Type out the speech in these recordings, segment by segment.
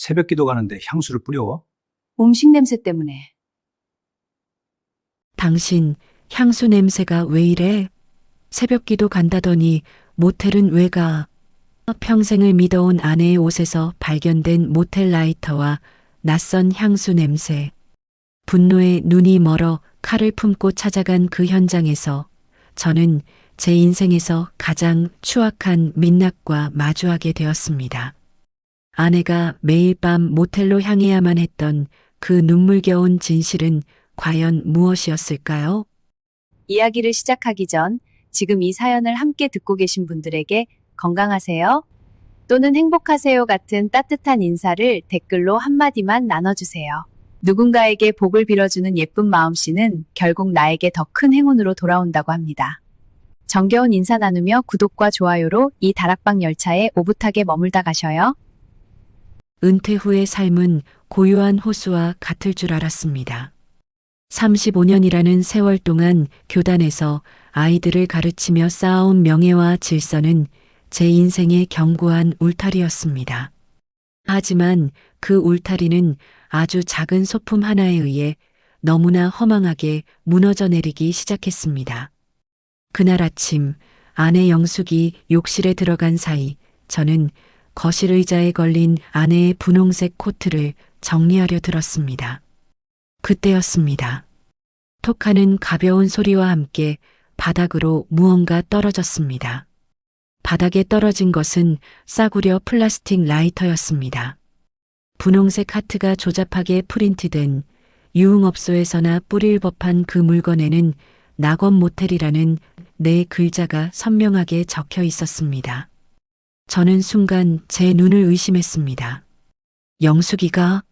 새벽 기도 가는데 향수를 뿌려? 음식 냄새 때문에. 당신 향수 냄새가 왜 이래? 새벽 기도 간다더니 모텔은 왜 가? 평생을 믿어온 아내의 옷에서 발견된 모텔 라이터와 낯선 향수 냄새. 분노에 눈이 멀어 칼을 품고 찾아간 그 현장에서 저는 제 인생에서 가장 추악한 민낯과 마주하게 되었습니다. 아내가 매일 밤 모텔로 향해야만 했던 그 눈물겨운 진실은 과연 무엇이었을까요? 이야기를 시작하기 전 지금 이 사연을 함께 듣고 계신 분들에게 건강하세요 또는 행복하세요 같은 따뜻한 인사를 댓글로 한마디만 나눠주세요. 누군가에게 복을 빌어주는 예쁜 마음씨는 결국 나에게 더 큰 행운으로 돌아온다고 합니다. 정겨운 인사 나누며 구독과 좋아요로 이 다락방 열차에 오붓하게 머물다 가셔요. 은퇴 후의 삶은 고요한 호수와 같을 줄 알았습니다. 35년이라는 세월 동안 교단에서 아이들을 가르치며 쌓아온 명예와 질서는 제 인생의 견고한 울타리였습니다. 하지만 그 울타리는 아주 작은 소품 하나에 의해 너무나 허망하게 무너져 내리기 시작했습니다. 그날 아침 아내 영숙이 욕실에 들어간 사이 저는 거실 의자에 걸린 아내의 분홍색 코트를 정리하려 들었습니다. 그때였습니다. 톡하는 가벼운 소리와 함께 바닥으로 무언가 떨어졌습니다. 바닥에 떨어진 것은 싸구려 플라스틱 라이터였습니다. 분홍색 하트가 조잡하게 프린트된 유흥업소에서나 뿌릴 법한 그 물건에는 낙원 모텔이라는 네 글자가 선명하게 적혀 있었습니다. 저는 순간 제 눈을 의심했습니다. 영숙이가?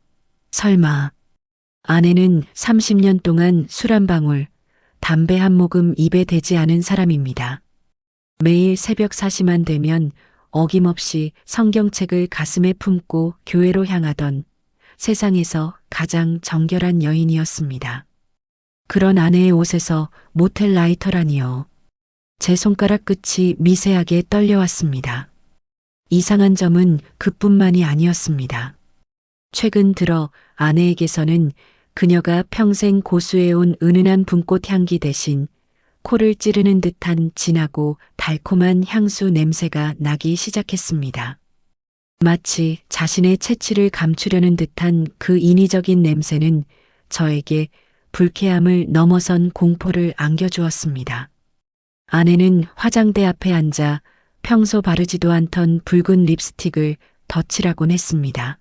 설마. 아내는 30년 동안 술 한 방울, 담배 한 모금 입에 대지 않은 사람입니다. 매일 새벽 4시만 되면 어김없이 성경책을 가슴에 품고 교회로 향하던 세상에서 가장 정결한 여인이었습니다. 그런 아내의 옷에서 모텔 라이터라니요. 제 손가락 끝이 미세하게 떨려왔습니다. 이상한 점은 그뿐만이 아니었습니다. 최근 들어 아내에게서는 그녀가 평생 고수해온 은은한 분꽃 향기 대신 코를 찌르는 듯한 진하고 달콤한 향수 냄새가 나기 시작했습니다. 마치 자신의 체취를 감추려는 듯한 그 인위적인 냄새는 저에게 불쾌함을 넘어선 공포를 안겨주었습니다. 아내는 화장대 앞에 앉아 평소 바르지도 않던 붉은 립스틱을 덧칠하곤 했습니다.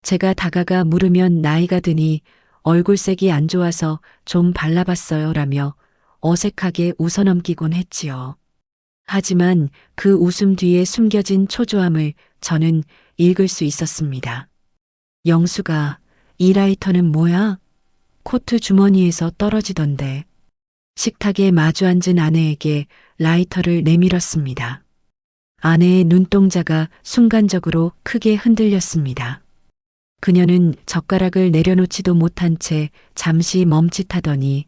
제가 다가가 물으면 나이가 드니 얼굴색이 안 좋아서 좀 발라봤어요 라며 어색하게 웃어넘기곤 했지요. 하지만 그 웃음 뒤에 숨겨진 초조함을 저는 읽을 수 있었습니다. 영수가, 이 라이터는 뭐야? 코트 주머니에서 떨어지던데. 식탁에 마주 앉은 아내에게 라이터를 내밀었습니다. 아내의 눈동자가 순간적으로 크게 흔들렸습니다. 그녀는 젓가락을 내려놓지도 못한 채 잠시 멈칫하더니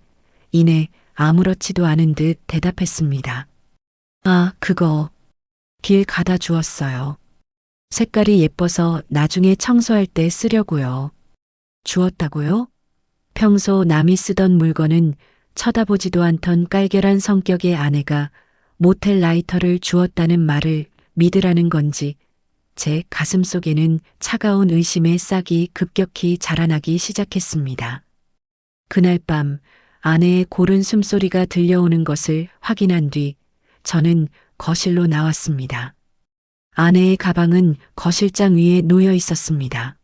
이내 아무렇지도 않은 듯 대답했습니다. 아, 그거. 길 가다 주었어요. 색깔이 예뻐서 나중에 청소할 때 쓰려고요. 주었다고요? 평소 남이 쓰던 물건은 쳐다보지도 않던 깔결한 성격의 아내가 모텔 라이터를 주었다는 말을 믿으라는 건지 제 가슴 속에는 차가운 의심의 싹이 급격히 자라나기 시작했습니다. 그날 밤 아내의 고른 숨소리가 들려오는 것을 확인한 뒤 저는 거실로 나왔습니다. 아내의 가방은 거실장 위에 놓여 있었습니다.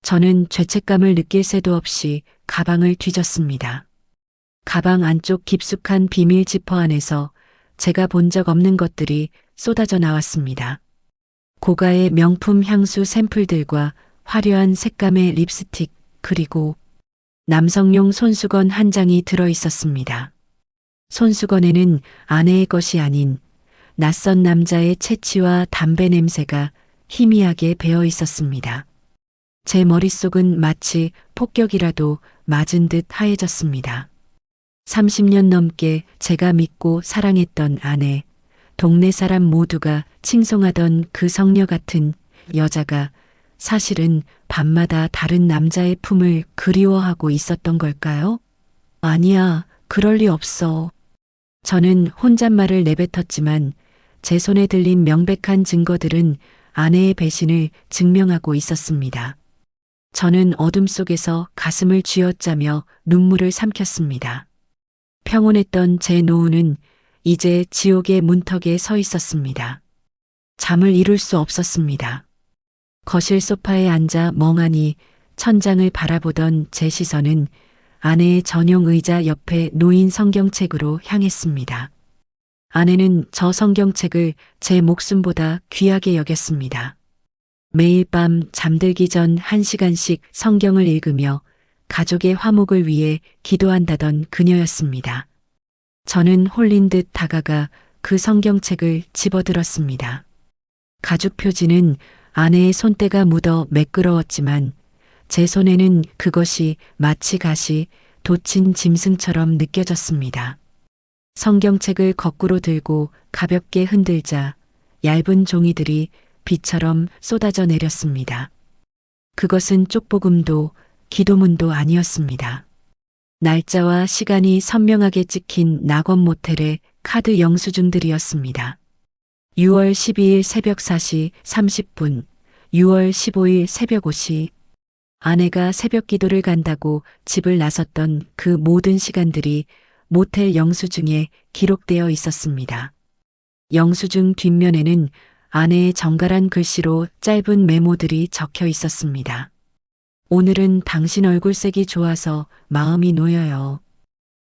저는 죄책감을 느낄 새도 없이 가방을 뒤졌습니다. 가방 안쪽 깊숙한 비밀 지퍼 안에서 제가 본 적 없는 것들이 쏟아져 나왔습니다. 고가의 명품 향수 샘플들과 화려한 색감의 립스틱, 그리고 남성용 손수건 한 장이 들어 있었습니다. 손수건에는 아내의 것이 아닌 낯선 남자의 채취와 담배 냄새가 희미하게 배어 있었습니다. 제 머릿속은 마치 폭격이라도 맞은 듯 하얘졌습니다. 30년 넘게 제가 믿고 사랑했던 아내, 동네 사람 모두가 칭송하던 그 성녀 같은 여자가 사실은 밤마다 다른 남자의 품을 그리워하고 있었던 걸까요? 아니야, 그럴 리 없어. 저는 혼잣말을 내뱉었지만 제 손에 들린 명백한 증거들은 아내의 배신을 증명하고 있었습니다. 저는 어둠 속에서 가슴을 쥐어짜며 눈물을 삼켰습니다. 평온했던 제 노후는 이제 지옥의 문턱에 서 있었습니다. 잠을 이룰 수 없었습니다. 거실 소파에 앉아 멍하니 천장을 바라보던 제 시선은 아내의 전용 의자 옆에 놓인 성경책으로 향했습니다. 아내는 저 성경책을 제 목숨보다 귀하게 여겼습니다. 매일 밤 잠들기 전 1시간씩 성경을 읽으며 가족의 화목을 위해 기도한다던 그녀였습니다. 저는 홀린 듯 다가가 그 성경책을 집어들었습니다. 가죽 표지는 아내의 손때가 묻어 매끄러웠지만 제 손에는 그것이 마치 가시 돋친 짐승처럼 느껴졌습니다. 성경책을 거꾸로 들고 가볍게 흔들자 얇은 종이들이 비처럼 쏟아져 내렸습니다. 그것은 쪽복음도 기도문도 아니었습니다. 날짜와 시간이 선명하게 찍힌 낙원 모텔의 카드 영수증들이었습니다. 6월 12일 새벽 4시 30분, 6월 15일 새벽 5시. 아내가 새벽 기도를 간다고 집을 나섰던 그 모든 시간들이 모텔 영수증에 기록되어 있었습니다. 영수증 뒷면에는 아내의 정갈한 글씨로 짧은 메모들이 적혀 있었습니다. 오늘은 당신 얼굴색이 좋아서 마음이 놓여요.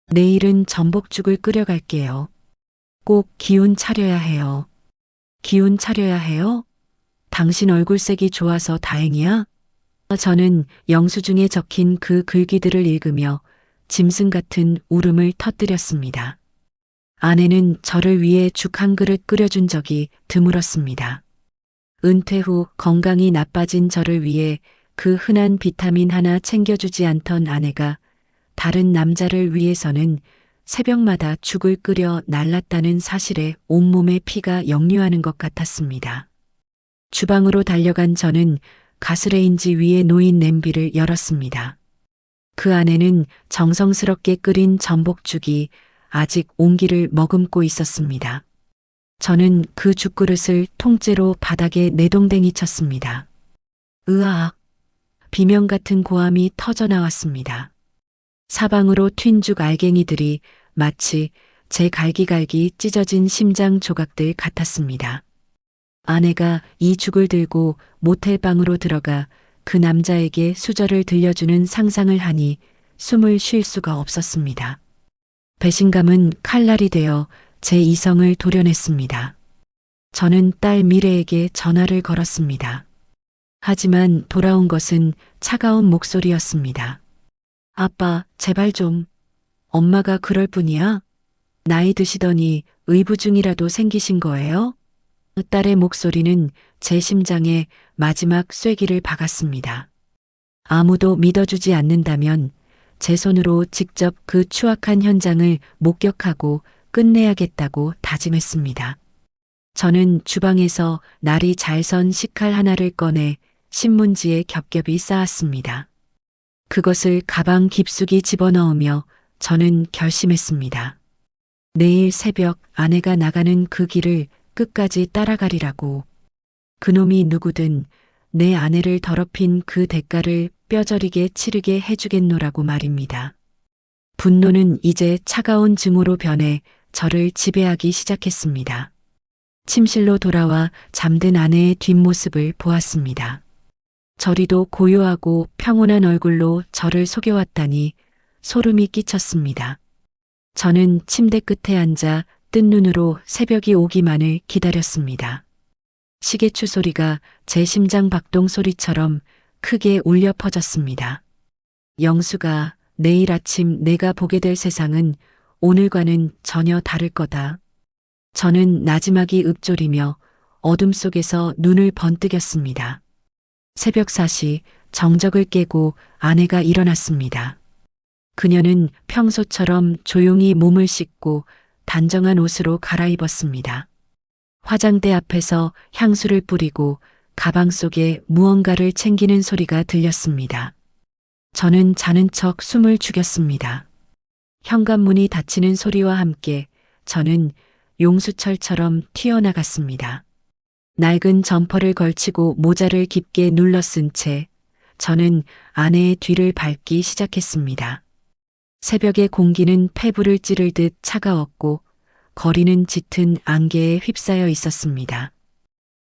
내일은 전복죽을 끓여갈게요. 꼭 기운 차려야 해요. 기운 차려야 해요? 당신 얼굴색이 좋아서 다행이야? 저는 영수증에 적힌 그 글귀들을 읽으며 짐승 같은 울음을 터뜨렸습니다. 아내는 저를 위해 죽 한 그릇 끓여준 적이 드물었습니다. 은퇴 후 건강이 나빠진 저를 위해 그 흔한 비타민 하나 챙겨주지 않던 아내가 다른 남자를 위해서는 새벽마다 죽을 끓여 날랐다는 사실에 온몸에 피가 역류하는 것 같았습니다. 주방으로 달려간 저는 가스레인지 위에 놓인 냄비를 열었습니다. 그 안에는 정성스럽게 끓인 전복죽이 아직 온기를 머금고 있었습니다. 저는 그 죽그릇을 통째로 바닥에 내동댕이 쳤습니다. 으악! 비명 같은 고함이 터져 나왔습니다. 사방으로 튄 죽 알갱이들이 마치 제 갈기갈기 찢어진 심장 조각들 같았습니다. 아내가 이 죽을 들고 모텔방으로 들어가 그 남자에게 수저를 들려주는 상상을 하니 숨을 쉴 수가 없었습니다. 배신감은 칼날이 되어 제 이성을 도려냈습니다. 저는 딸 미래에게 전화를 걸었습니다. 하지만 돌아온 것은 차가운 목소리였습니다. 아빠, 제발 좀. 엄마가 그럴 뿐이야? 나이 드시더니 의부증이라도 생기신 거예요? 딸의 목소리는 제 심장에 마지막 쐐기를 박았습니다. 아무도 믿어주지 않는다면 제 손으로 직접 그 추악한 현장을 목격하고 끝내야겠다고 다짐했습니다. 저는 주방에서 날이 잘 선 식칼 하나를 꺼내 신문지에 겹겹이 쌓았습니다. 그것을 가방 깊숙이 집어넣으며 저는 결심했습니다. 내일 새벽 아내가 나가는 그 길을 끝까지 따라가리라고. 그놈이 누구든 내 아내를 더럽힌 그 대가를 뼈저리게 치르게 해주겠노라고 말입니다. 분노는 이제 차가운 증오로 변해 저를 지배하기 시작했습니다. 침실로 돌아와 잠든 아내의 뒷모습을 보았습니다. 저리도 고요하고 평온한 얼굴로 저를 속여왔다니 소름이 끼쳤습니다. 저는 침대 끝에 앉아 뜬 눈으로 새벽이 오기만을 기다렸습니다. 시계추 소리가 제 심장 박동 소리처럼 크게 울려 퍼졌습니다. 영수가 내일 아침 내가 보게 될 세상은 오늘과는 전혀 다를 거다. 저는 나지막이 읊조리며 어둠 속에서 눈을 번뜩였습니다. 새벽 4시 정적을 깨고 아내가 일어났습니다. 그녀는 평소처럼 조용히 몸을 씻고 단정한 옷으로 갈아입었습니다. 화장대 앞에서 향수를 뿌리고 가방 속에 무언가를 챙기는 소리가 들렸습니다. 저는 자는 척 숨을 죽였습니다. 현관문이 닫히는 소리와 함께 저는 용수철처럼 튀어나갔습니다. 낡은 점퍼를 걸치고 모자를 깊게 눌러 쓴 채 저는 아내의 뒤를 밟기 시작했습니다. 새벽의 공기는 폐부를 찌를 듯 차가웠고 거리는 짙은 안개에 휩싸여 있었습니다.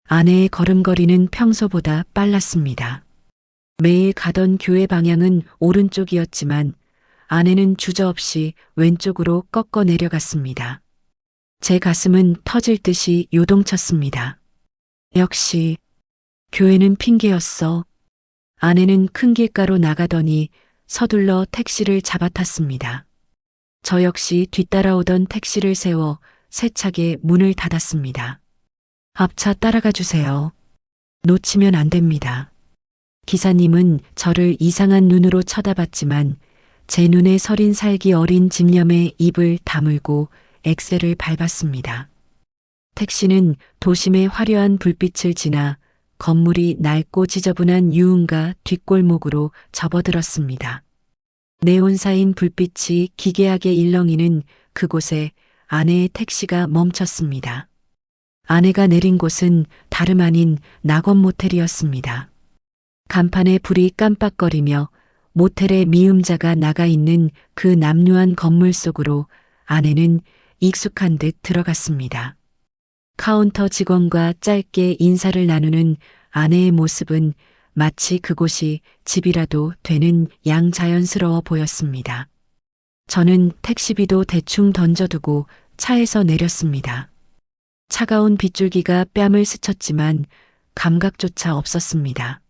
아내의 걸음걸이는 평소보다 빨랐습니다. 매일 가던 교회 방향은 오른쪽이었지만 아내는 주저없이 왼쪽으로 꺾어 내려갔습니다. 제 가슴은 터질 듯이 요동쳤습니다. 역시 교회는 핑계였어. 아내는 큰 길가로 나가더니 서둘러 택시를 잡아탔습니다. 저 역시 뒤따라오던 택시를 세워 세차게 문을 닫았습니다. 앞차 따라가 주세요. 놓치면 안 됩니다. 기사님은 저를 이상한 눈으로 쳐다봤지만 제 눈에 서린 살기 어린 집념에 입을 다물고 엑셀을 밟았습니다. 택시는 도심의 화려한 불빛을 지나 건물이 낡고 지저분한 유흥가 뒷골목으로 접어들었습니다. 네온사인 불빛이 기괴하게 일렁이는 그곳에 아내의 택시가 멈췄습니다. 아내가 내린 곳은 다름 아닌 낙원 모텔이었습니다. 간판에 불이 깜빡거리며 모텔의 미음자가 나가 있는 그 남루한 건물 속으로 아내는 익숙한 듯 들어갔습니다. 카운터 직원과 짧게 인사를 나누는 아내의 모습은 마치 그곳이 집이라도 되는 양자연스러워 보였습니다. 저는 택시비도 대충 던져두고 차에서 내렸습니다. 차가운 빗줄기가 뺨을 스쳤지만 감각조차 없었습니다.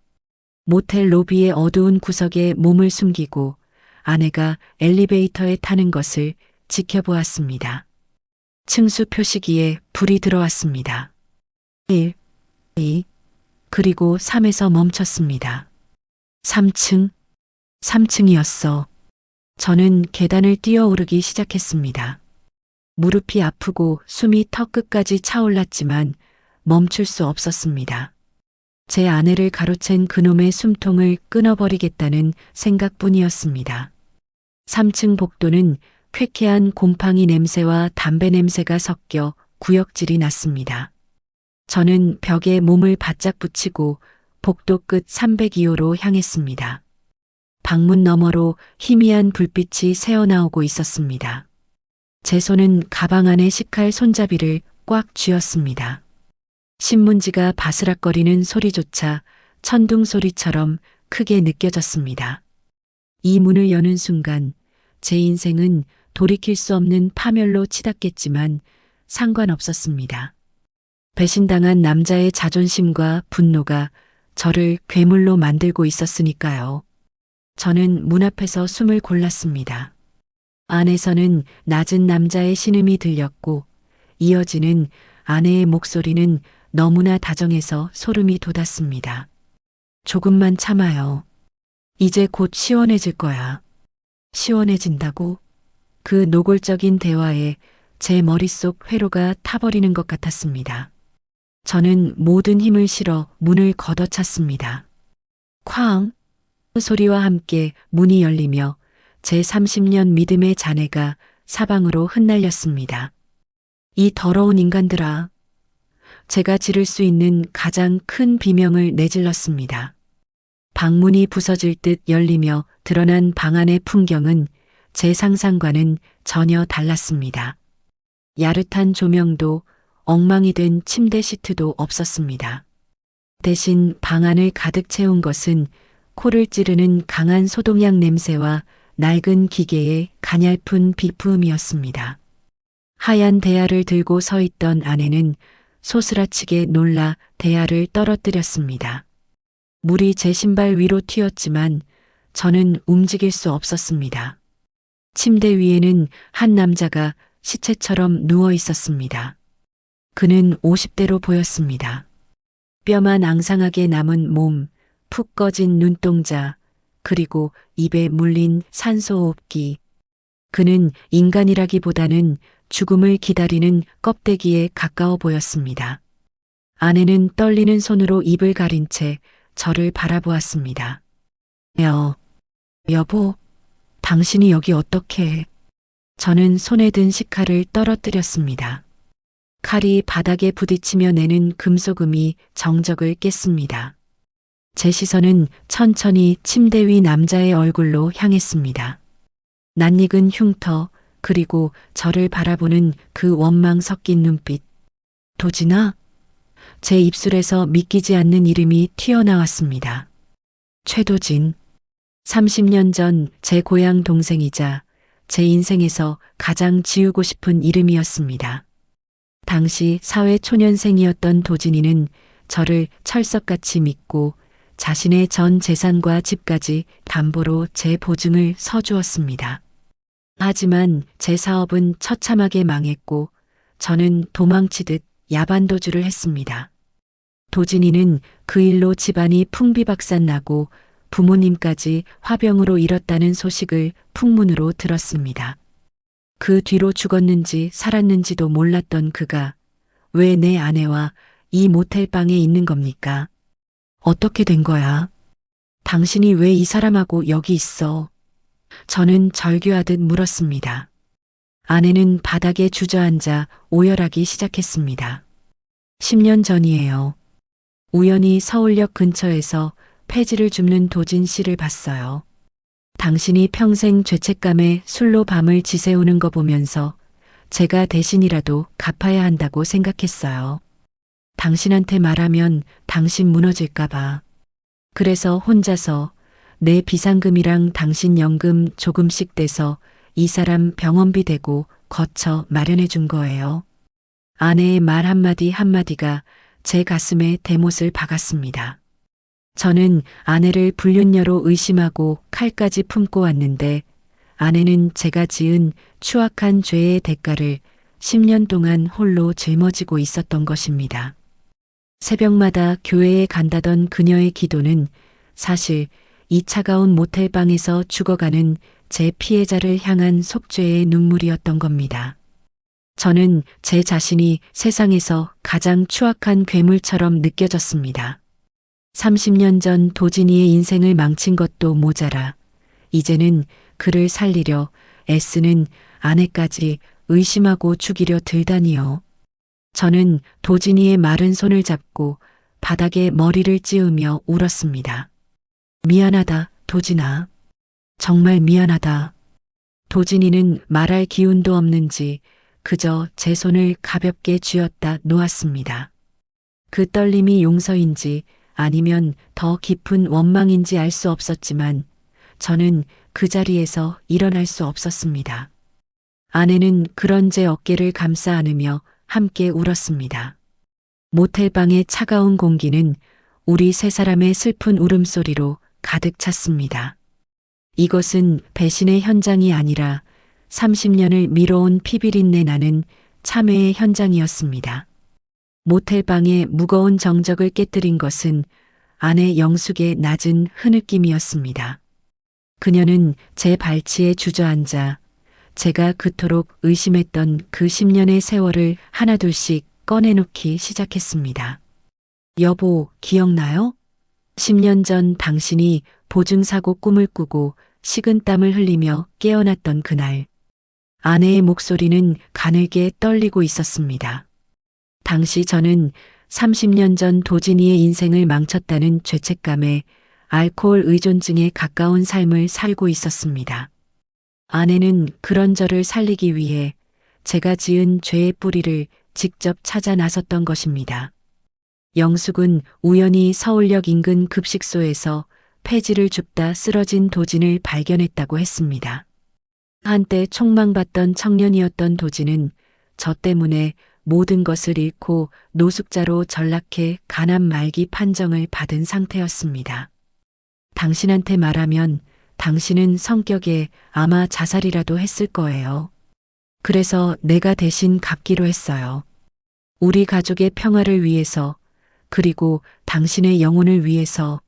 모텔 로비의 어두운 구석에 몸을 숨기고 아내가 엘리베이터에 타는 것을 지켜보았습니다. 층수 표시기에 불이 들어왔습니다. 1, 2, 그리고 3에서 멈췄습니다. 3층, 3층이었어. 저는 계단을 뛰어오르기 시작했습니다. 무릎이 아프고 숨이 턱 끝까지 차올랐지만 멈출 수 없었습니다. 제 아내를 가로챈 그놈의 숨통을 끊어버리겠다는 생각뿐이었습니다. 3층 복도는 쾌쾌한 곰팡이 냄새와 담배 냄새가 섞여 구역질이 났습니다. 저는 벽에 몸을 바짝 붙이고 복도 끝 302호로 향했습니다. 방문 너머로 희미한 불빛이 새어나오고 있었습니다. 제 손은 가방 안의 식칼 손잡이를 꽉 쥐었습니다. 신문지가 바스락거리는 소리조차 천둥 소리처럼 크게 느껴졌습니다. 이 문을 여는 순간 제 인생은 돌이킬 수 없는 파멸로 치닫겠지만 상관없었습니다. 배신당한 남자의 자존심과 분노가 저를 괴물로 만들고 있었으니까요. 저는 문 앞에서 숨을 골랐습니다. 안에서는 낮은 남자의 신음이 들렸고 이어지는 아내의 목소리는 너무나 다정해서 소름이 돋았습니다. 조금만 참아요. 이제 곧 시원해질 거야. 시원해진다고? 그 노골적인 대화에 제 머릿속 회로가 타버리는 것 같았습니다. 저는 모든 힘을 실어 문을 걷어찼습니다. 쾅! 소리와 함께 문이 열리며 제 30년 믿음의 잔해가 사방으로 흩날렸습니다. 이 더러운 인간들아. 제가 지를 수 있는 가장 큰 비명을 내질렀습니다. 방문이 부서질 듯 열리며 드러난 방 안의 풍경은 제 상상과는 전혀 달랐습니다. 야릇한 조명도 엉망이 된 침대 시트도 없었습니다. 대신 방 안을 가득 채운 것은 코를 찌르는 강한 소독약 냄새와 낡은 기계의 가냘픈 비품이었습니다. 하얀 대야를 들고 서 있던 아내는 소스라치게 놀라 대야를 떨어뜨렸습니다. 물이 제 신발 위로 튀었지만 저는 움직일 수 없었습니다. 침대 위에는 한 남자가 시체처럼 누워 있었습니다. 그는 50대로 보였습니다. 뼈만 앙상하게 남은 몸, 푹 꺼진 눈동자, 그리고 입에 물린 산소호흡기. 그는 인간이라기보다는 죽음을 기다리는 껍데기에 가까워 보였습니다. 아내는 떨리는 손으로 입을 가린 채 저를 바라보았습니다. 여보, 당신이 여기 어떻게 해? 저는 손에 든 식칼을 떨어뜨렸습니다. 칼이 바닥에 부딪히며 내는 금속음이 정적을 깼습니다. 제 시선은 천천히 침대 위 남자의 얼굴로 향했습니다. 낯익은 흉터, 그리고 저를 바라보는 그 원망 섞인 눈빛. 도진아? 제 입술에서 믿기지 않는 이름이 튀어나왔습니다. 최도진. 30년 전 제 고향 동생이자 제 인생에서 가장 지우고 싶은 이름이었습니다. 당시 사회 초년생이었던 도진이는 저를 철석같이 믿고 자신의 전 재산과 집까지 담보로 제 보증을 서주었습니다. 하지만 제 사업은 처참하게 망했고 저는 도망치듯 야반도주를 했습니다. 도진이는 그 일로 집안이 풍비박산나고 부모님까지 화병으로 잃었다는 소식을 풍문으로 들었습니다. 그 뒤로 죽었는지 살았는지도 몰랐던 그가 왜 내 아내와 이 모텔방에 있는 겁니까? 어떻게 된 거야? 당신이 왜 이 사람하고 여기 있어? 저는 절규하듯 물었습니다. 아내는 바닥에 주저앉아 오열하기 시작했습니다. 10년 전이에요. 우연히 서울역 근처에서 폐지를 줍는 도진 씨를 봤어요. 당신이 평생 죄책감에 술로 밤을 지새우는 거 보면서 제가 대신이라도 갚아야 한다고 생각했어요. 당신한테 말하면 당신 무너질까봐. 그래서 혼자서 내 비상금이랑 당신 연금 조금씩 떼서 이 사람 병원비 대고 거쳐 마련해 준 거예요. 아내의 말 한마디 한마디가 제 가슴에 대못을 박았습니다. 저는 아내를 불륜녀로 의심하고 칼까지 품고 왔는데 아내는 제가 지은 추악한 죄의 대가를 10년 동안 홀로 짊어지고 있었던 것입니다. 새벽마다 교회에 간다던 그녀의 기도는 사실 이 차가운 모텔방에서 죽어가는 제 피해자를 향한 속죄의 눈물이었던 겁니다. 저는 제 자신이 세상에서 가장 추악한 괴물처럼 느껴졌습니다. 30년 전 도진이의 인생을 망친 것도 모자라 이제는 그를 살리려 애쓰는 아내까지 의심하고 죽이려 들다니요. 저는 도진이의 마른 손을 잡고 바닥에 머리를 찌우며 울었습니다. 미안하다, 도진아. 정말 미안하다. 도진이는 말할 기운도 없는지 그저 제 손을 가볍게 쥐었다 놓았습니다. 그 떨림이 용서인지 아니면 더 깊은 원망인지 알 수 없었지만 저는 그 자리에서 일어날 수 없었습니다. 아내는 그런 제 어깨를 감싸 안으며 함께 울었습니다. 모텔방의 차가운 공기는 우리 세 사람의 슬픈 울음소리로 가득 찼습니다. 이것은 배신의 현장이 아니라 30년을 미뤄온 피비린내 나는 참회의 현장이었습니다. 모텔방의 무거운 정적을 깨뜨린 것은 아내 영숙의 낮은 흐느낌이었습니다. 그녀는 제 발치에 주저앉아 제가 그토록 의심했던 그 10년의 세월을 하나둘씩 꺼내놓기 시작했습니다. 여보, 기억나요? 10년 전 당신이 보증사고 꿈을 꾸고 식은땀을 흘리며 깨어났던 그날. 아내의 목소리는 가늘게 떨리고 있었습니다. 당시 저는 30년 전 도진이의 인생을 망쳤다는 죄책감에 알코올 의존증에 가까운 삶을 살고 있었습니다. 아내는 그런 저를 살리기 위해 제가 지은 죄의 뿌리를 직접 찾아 나섰던 것입니다. 영숙은 우연히 서울역 인근 급식소에서 폐지를 줍다 쓰러진 도진을 발견했다고 했습니다. 한때 촉망받던 청년이었던 도진은 저 때문에 모든 것을 잃고 노숙자로 전락해 가난 말기 판정을 받은 상태였습니다. 당신한테 말하면 당신은 성격에 아마 자살이라도 했을 거예요. 그래서 내가 대신 갚기로 했어요. 우리 가족의 평화를 위해서, 그리고 당신의 영혼을 위해서.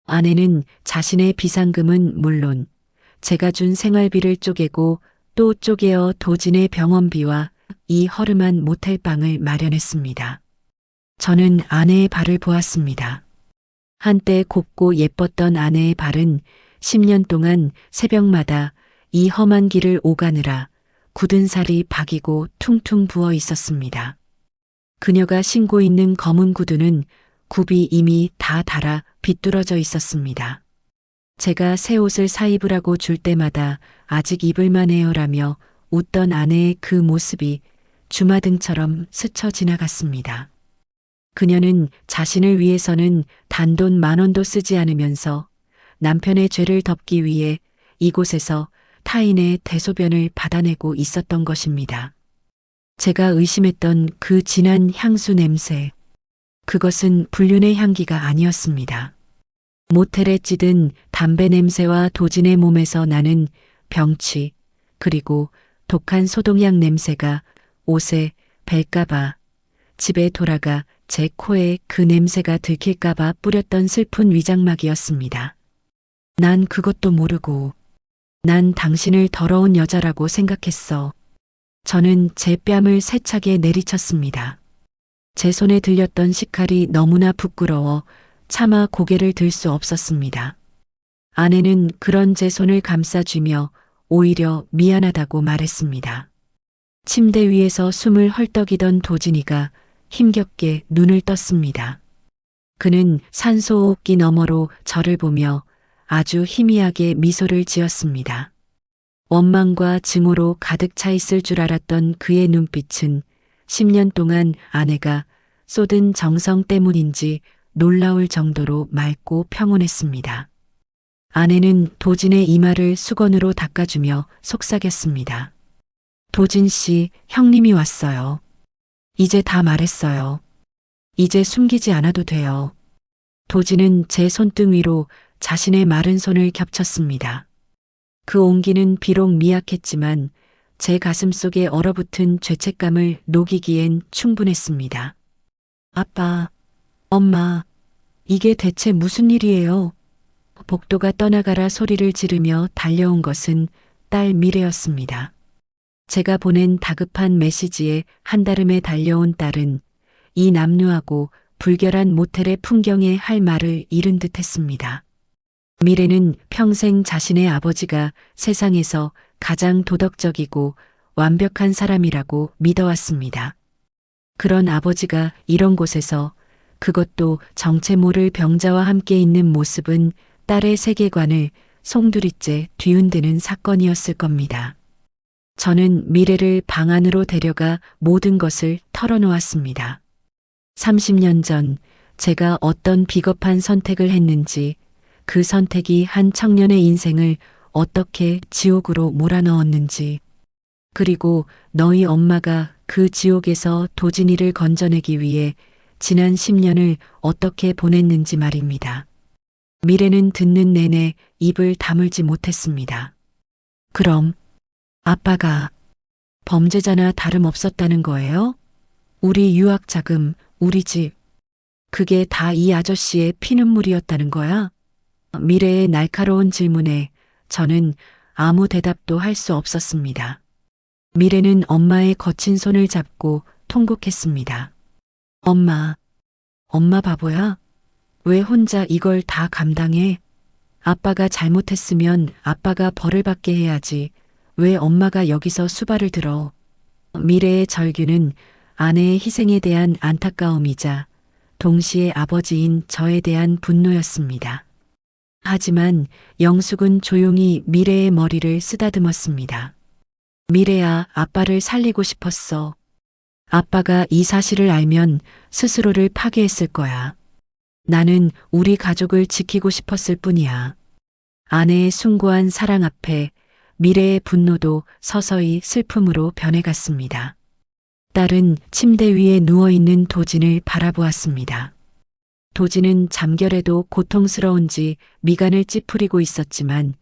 아내는 자신의 비상금은 물론 제가 준 생활비를 쪼개고 또 쪼개어 도진의 병원비와 이 허름한 모텔방을 마련했습니다. 저는 아내의 발을 보았습니다. 한때 곱고 예뻤던 아내의 발은 10년 동안 새벽마다 이 험한 길을 오가느라 굳은 살이 박이고 퉁퉁 부어 있었습니다. 그녀가 신고 있는 검은 구두는 굽이 이미 다 닳아 비뚤어져 있었습니다. 제가 새 옷을 사입으라고 줄 때마다 아직 입을만 해요라며 웃던 아내의 그 모습이 주마등처럼 스쳐 지나갔습니다. 그녀는 자신을 위해서는 단돈 10,000원도 쓰지 않으면서 남편의 죄를 덮기 위해 이곳에서 타인의 대소변을 받아내고 있었던 것입니다. 제가 의심했던 그 진한 향수 냄새, 그것은 불륜의 향기가 아니었습니다. 모텔에 찌든 담배 냄새와 도진의 몸에서 나는 병취, 그리고 독한 소독약 냄새가 옷에 벨까봐, 집에 돌아가 제 코에 그 냄새가 들킬까봐 뿌렸던 슬픈 위장막이었습니다. 난 그것도 모르고, 난 당신을 더러운 여자라고 생각했어. 저는 제 뺨을 세차게 내리쳤습니다. 제 손에 들렸던 식칼이 너무나 부끄러워 차마 고개를 들 수 없었습니다. 아내는 그런 제 손을 감싸쥐며 오히려 미안하다고 말했습니다. 침대 위에서 숨을 헐떡이던 도진이가 힘겹게 눈을 떴습니다. 그는 산소호흡기 너머로 저를 보며 아주 희미하게 미소를 지었습니다. 원망과 증오로 가득 차 있을 줄 알았던 그의 눈빛은 10년 동안 아내가 쏟은 정성 때문인지 놀라울 정도로 맑고 평온했습니다. 아내는 도진의 이마를 수건으로 닦아주며 속삭였습니다. 도진 씨, 형님이 왔어요. 이제 다 말했어요. 이제 숨기지 않아도 돼요. 도진은 제 손등 위로 자신의 마른 손을 겹쳤습니다. 그 온기는 비록 미약했지만 제 가슴 속에 얼어붙은 죄책감을 녹이기엔 충분했습니다. 아빠, 엄마, 이게 대체 무슨 일이에요? 복도가 떠나가라 소리를 지르며 달려온 것은 딸 미래였습니다. 제가 보낸 다급한 메시지에 한달음에 달려온 딸은 이 남루하고 불결한 모텔의 풍경에 할 말을 잃은 듯 했습니다. 미래는 평생 자신의 아버지가 세상에서 가장 도덕적이고 완벽한 사람이라고 믿어왔습니다. 그런 아버지가 이런 곳에서, 그것도 정체 모를 병자와 함께 있는 모습은 딸의 세계관을 송두리째 뒤흔드는 사건이었을 겁니다. 저는 미래를 방 안으로 데려가 모든 것을 털어놓았습니다. 30년 전 제가 어떤 비겁한 선택을 했는지, 그 선택이 한 청년의 인생을 어떻게 지옥으로 몰아넣었는지, 그리고 너희 엄마가 그 지옥에서 도진이를 건져내기 위해 지난 10년을 어떻게 보냈는지 말입니다. 미래는 듣는 내내 입을 다물지 못했습니다. 그럼 아빠가 범죄자나 다름없었다는 거예요? 우리 유학 자금, 우리 집, 그게 다 이 아저씨의 피눈물이었다는 거야? 미래의 날카로운 질문에 저는 아무 대답도 할 수 없었습니다. 미래는 엄마의 거친 손을 잡고 통곡했습니다. 엄마 바보야? 왜 혼자 이걸 다 감당해? 아빠가 잘못했으면 아빠가 벌을 받게 해야지. 왜 엄마가 여기서 수발을 들어? 미래의 절규는 아내의 희생에 대한 안타까움이자 동시에 아버지인 저에 대한 분노였습니다. 하지만 영숙은 조용히 미래의 머리를 쓰다듬었습니다. 미래야, 아빠를 살리고 싶었어. 아빠가 이 사실을 알면 스스로를 파괴했을 거야. 나는 우리 가족을 지키고 싶었을 뿐이야. 아내의 숭고한 사랑 앞에 미래의 분노도 서서히 슬픔으로 변해갔습니다. 딸은 침대 위에 누워있는 도진을 바라보았습니다. 도진은 잠결에도 고통스러운지 미간을 찌푸리고 있었지만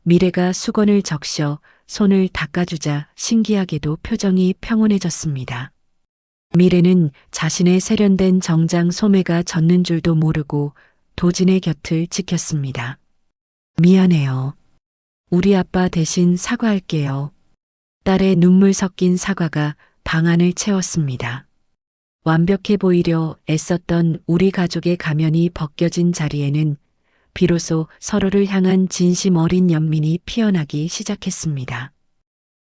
미래가 수건을 적셔 손을 닦아주자 신기하게도 표정이 평온해졌습니다. 미래는 자신의 세련된 정장 소매가 젖는 줄도 모르고 도진의 곁을 지켰습니다. 미안해요. 우리 아빠 대신 사과할게요. 딸의 눈물 섞인 사과가 방 안을 채웠습니다. 완벽해 보이려 애썼던 우리 가족의 가면이 벗겨진 자리에는 비로소 서로를 향한 진심 어린 연민이 피어나기 시작했습니다.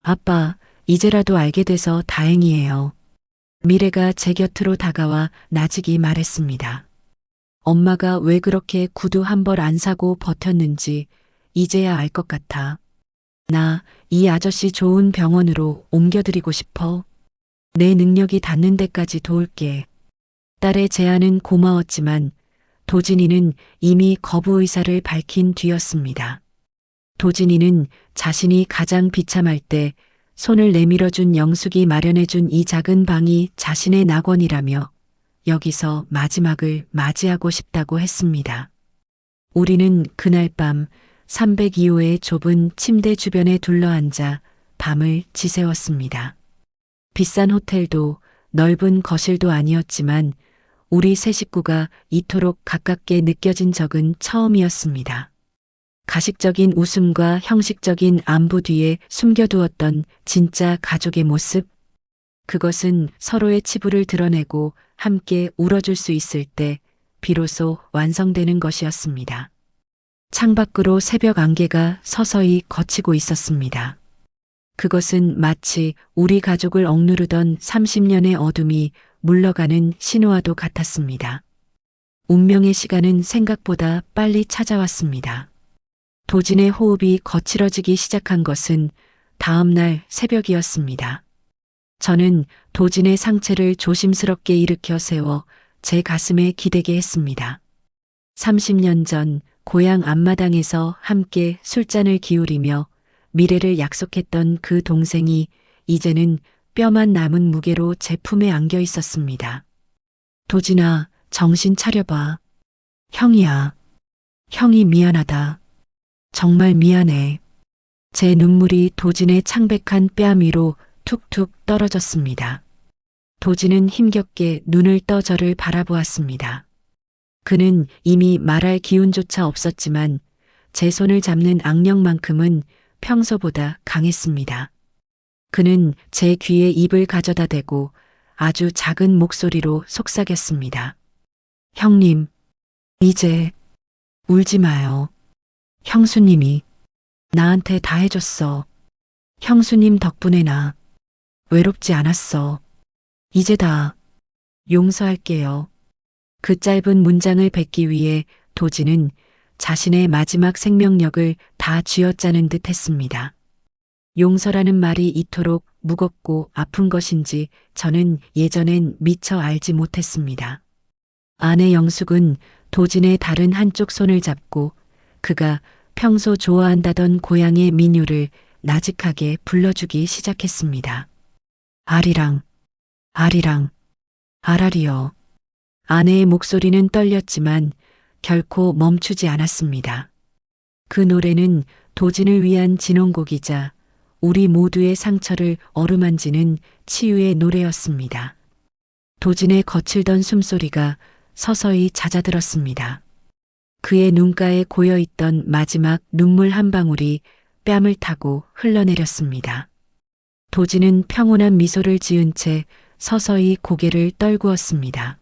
아빠, 이제라도 알게 돼서 다행이에요. 미래가 제 곁으로 다가와 나직이 말했습니다. 엄마가 왜 그렇게 구두 한 벌 안 사고 버텼는지 이제야 알 것 같아. 나 이 아저씨 좋은 병원으로 옮겨드리고 싶어. 내 능력이 닿는 데까지 도울게. 딸의 제안은 고마웠지만 도진이는 이미 거부 의사를 밝힌 뒤였습니다. 도진이는 자신이 가장 비참할 때 손을 내밀어준 영숙이 마련해준 이 작은 방이 자신의 낙원이라며 여기서 마지막을 맞이하고 싶다고 했습니다. 우리는 그날 밤 302호의 좁은 침대 주변에 둘러앉아 밤을 지새웠습니다. 비싼 호텔도 넓은 거실도 아니었지만 우리 세 식구가 이토록 가깝게 느껴진 적은 처음이었습니다. 가식적인 웃음과 형식적인 안부 뒤에 숨겨두었던 진짜 가족의 모습, 그것은 서로의 치부를 드러내고 함께 울어줄 수 있을 때 비로소 완성되는 것이었습니다. 창밖으로 새벽 안개가 서서히 걷히고 있었습니다. 그것은 마치 우리 가족을 억누르던 30년의 어둠이 물러가는 신호와도 같았습니다. 운명의 시간은 생각보다 빨리 찾아왔습니다. 도진의 호흡이 거칠어지기 시작한 것은 다음 날 새벽이었습니다. 저는 도진의 상체를 조심스럽게 일으켜 세워 제 가슴에 기대게 했습니다. 30년 전 고향 앞마당에서 함께 술잔을 기울이며 미래를 약속했던 그 동생이 이제는 뼈만 남은 무게로 제 품에 안겨 있었습니다. 도진아, 정신 차려봐. 형이야. 형이 미안하다. 정말 미안해. 제 눈물이 도진의 창백한 뺨 위로 툭툭 떨어졌습니다. 도진은 힘겹게 눈을 떠 저를 바라보았습니다. 그는 이미 말할 기운조차 없었지만 제 손을 잡는 악력만큼은 평소보다 강했습니다. 그는 제 귀에 입을 가져다 대고 아주 작은 목소리로 속삭였습니다. 형님, 이제 울지 마요. 형수님이 나한테 다 해줬어. 형수님 덕분에 나 외롭지 않았어. 이제 다 용서할게요. 그 짧은 문장을 뱉기 위해 도진은 자신의 마지막 생명력을 다 쥐어짜는 듯 했습니다. 용서라는 말이 이토록 무겁고 아픈 것인지 저는 예전엔 미처 알지 못했습니다. 아내 영숙은 도진의 다른 한쪽 손을 잡고 그가 평소 좋아한다던 고향의 민요를 나직하게 불러주기 시작했습니다. 아리랑, 아리랑, 아라리요. 아내의 목소리는 떨렸지만 결코 멈추지 않았습니다. 그 노래는 도진을 위한 진홍곡이자 우리 모두의 상처를 어루만지는 치유의 노래였습니다. 도진의 거칠던 숨소리가 서서히 잦아들었습니다. 그의 눈가에 고여있던 마지막 눈물 한 방울이 뺨을 타고 흘러내렸습니다. 도진은 평온한 미소를 지은 채 서서히 고개를 떨구었습니다.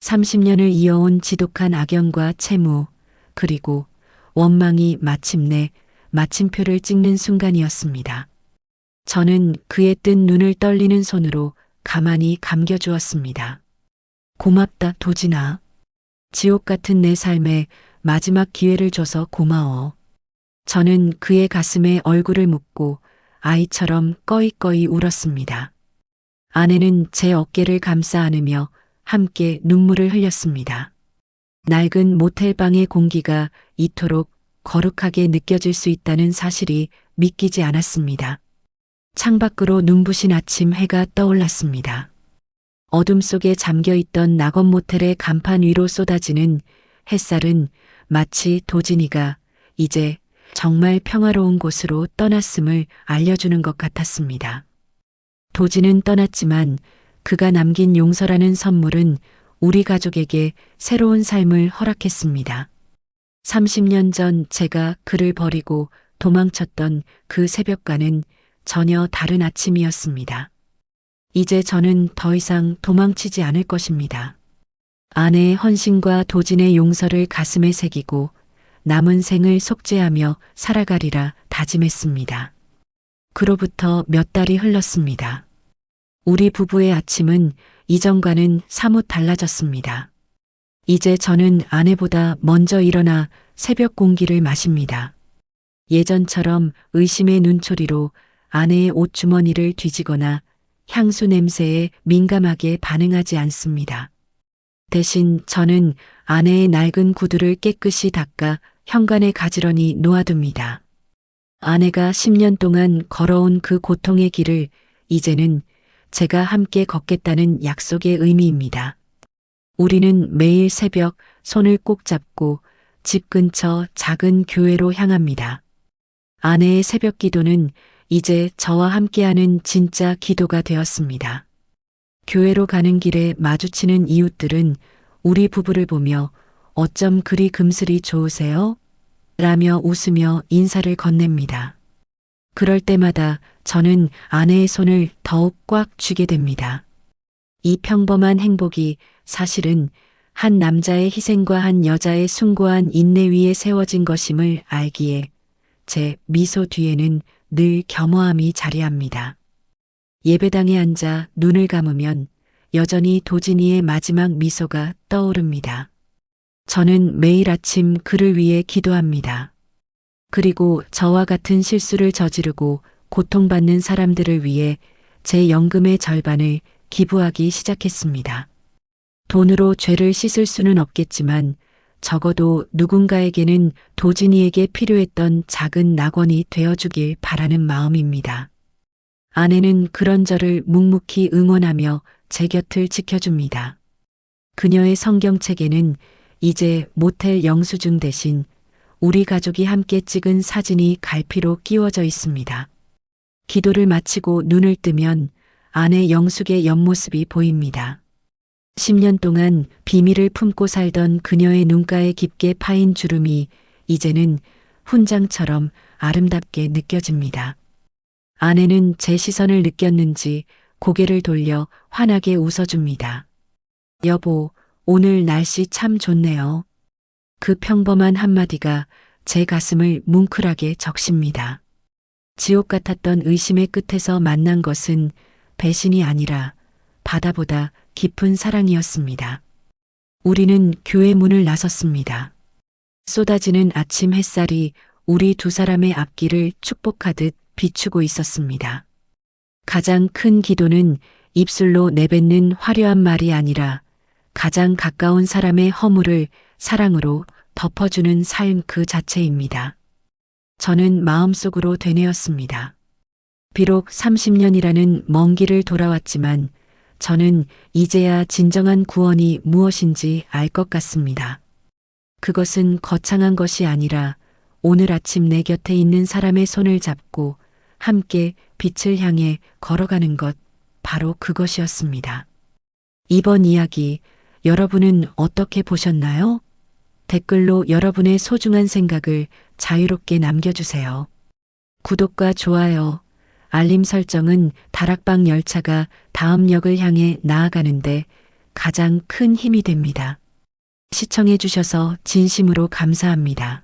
30년을 이어온 지독한 악연과 채무, 그리고 원망이 마침내 마침표를 찍는 순간이었습니다. 저는 그의 뜬 눈을 떨리는 손으로 가만히 감겨주었습니다. 고맙다, 도진아. 지옥 같은 내 삶에 마지막 기회를 줘서 고마워. 저는 그의 가슴에 얼굴을 묻고 아이처럼 꺼이꺼이 울었습니다. 아내는 제 어깨를 감싸 안으며 함께 눈물을 흘렸습니다. 낡은 모텔방의 공기가 이토록 거룩하게 느껴질 수 있다는 사실이 믿기지 않았습니다. 창밖으로 눈부신 아침 해가 떠올랐습니다. 어둠 속에 잠겨있던 낙원 모텔의 간판 위로 쏟아지는 햇살은 마치 도진이가 이제 정말 평화로운 곳으로 떠났음을 알려주는 것 같았습니다. 도진은 떠났지만 그가 남긴 용서라는 선물은 우리 가족에게 새로운 삶을 허락했습니다. 30년 전 제가 그를 버리고 도망쳤던 그 새벽과는 전혀 다른 아침이었습니다. 이제 저는 더 이상 도망치지 않을 것입니다. 아내의 헌신과 도진의 용서를 가슴에 새기고 남은 생을 속죄하며 살아가리라 다짐했습니다. 그로부터 몇 달이 흘렀습니다. 우리 부부의 아침은 이전과는 사뭇 달라졌습니다. 이제 저는 아내보다 먼저 일어나 새벽 공기를 마십니다. 예전처럼 의심의 눈초리로 아내의 옷주머니를 뒤지거나 향수 냄새에 민감하게 반응하지 않습니다. 대신 저는 아내의 낡은 구두를 깨끗이 닦아 현관에 가지런히 놓아둡니다. 아내가 10년 동안 걸어온 그 고통의 길을 이제는 제가 함께 걷겠다는 약속의 의미입니다. 우리는 매일 새벽 손을 꼭 잡고 집 근처 작은 교회로 향합니다. 아내의 새벽 기도는 이제 저와 함께하는 진짜 기도가 되었습니다. 교회로 가는 길에 마주치는 이웃들은 우리 부부를 보며 어쩜 그리 금슬이 좋으세요? 라며 웃으며 인사를 건넵니다. 그럴 때마다 저는 아내의 손을 더욱 꽉 쥐게 됩니다. 이 평범한 행복이 사실은 한 남자의 희생과 한 여자의 숭고한 인내 위에 세워진 것임을 알기에 제 미소 뒤에는 늘 겸허함이 자리합니다. 예배당에 앉아 눈을 감으면 여전히 도진이의 마지막 미소가 떠오릅니다. 저는 매일 아침 그를 위해 기도합니다. 그리고 저와 같은 실수를 저지르고 고통받는 사람들을 위해 제 연금의 절반을 기부하기 시작했습니다. 돈으로 죄를 씻을 수는 없겠지만 적어도 누군가에게는 도진이에게 필요했던 작은 낙원이 되어주길 바라는 마음입니다. 아내는 그런 저를 묵묵히 응원하며 제 곁을 지켜줍니다. 그녀의 성경책에는 이제 모텔 영수증 대신 우리 가족이 함께 찍은 사진이 갈피로 끼워져 있습니다. 기도를 마치고 눈을 뜨면 아내 영숙의 옆모습이 보입니다. 10년 동안 비밀을 품고 살던 그녀의 눈가에 깊게 파인 주름이 이제는 훈장처럼 아름답게 느껴집니다. 아내는 제 시선을 느꼈는지 고개를 돌려 환하게 웃어줍니다. 여보, 오늘 날씨 참 좋네요. 그 평범한 한마디가 제 가슴을 뭉클하게 적십니다. 지옥 같았던 의심의 끝에서 만난 것은 배신이 아니라 바다보다 깊은 사랑이었습니다. 우리는 교회 문을 나섰습니다. 쏟아지는 아침 햇살이 우리 두 사람의 앞길을 축복하듯 비추고 있었습니다. 가장 큰 기도는 입술로 내뱉는 화려한 말이 아니라 가장 가까운 사람의 허물을 사랑으로 덮어주는 삶 그 자체입니다. 저는 마음속으로 되뇌었습니다. 비록 30년이라는 먼 길을 돌아왔지만 저는 이제야 진정한 구원이 무엇인지 알 것 같습니다. 그것은 거창한 것이 아니라 오늘 아침 내 곁에 있는 사람의 손을 잡고 함께 빛을 향해 걸어가는 것, 바로 그것이었습니다. 이번 이야기 여러분은 어떻게 보셨나요? 댓글로 여러분의 소중한 생각을 자유롭게 남겨주세요. 구독과 좋아요, 알림 설정은 다락방 열차가 다음 역을 향해 나아가는데 가장 큰 힘이 됩니다. 시청해 주셔서 진심으로 감사합니다.